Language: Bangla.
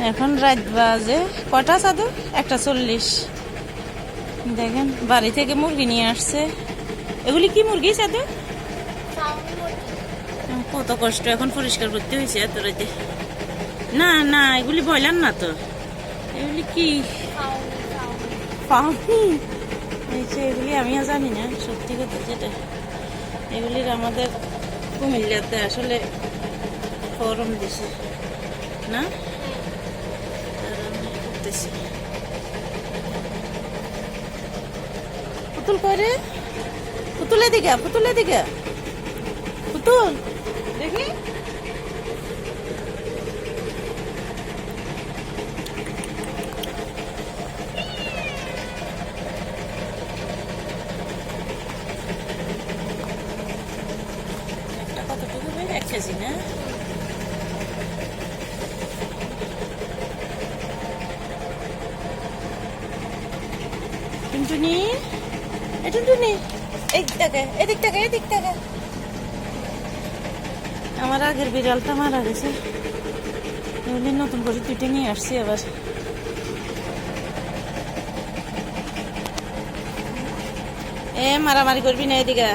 এখন রাত বাজে কটা সাধু 1:40। দেখেন বাড়ি থেকে মুরগি নিয়ে আসছে। এগুলি কি মুরগি সাধু? কত কষ্ট এখন পরিষ্কার করতে হয়েছে এত রাতে। না না এগুলি ব্রয়লার না তো, এগুলি কি ফার্মি? এগুলি আমিও জানি না সত্যি কথা যেটা। এগুলির আমাদের কুমিল্লাতে আসলে ফরম দিছে না, করতেছি। পুতুল করে পুতুল এদিকে, পুতুল এদিকে, পুতুল দেখি। একটা কতটুকু 1 কেজি না? টুনটুনি, এ টুনটুনি, এদিক থেকে এদিক থেকে এদিক থেকে। আমার আগের বিড়ালটা মারা গেছে, এগুলি নতুন করে 2টা নিয়ে আসছি আবার। মারামারি করবি না, এদিকে।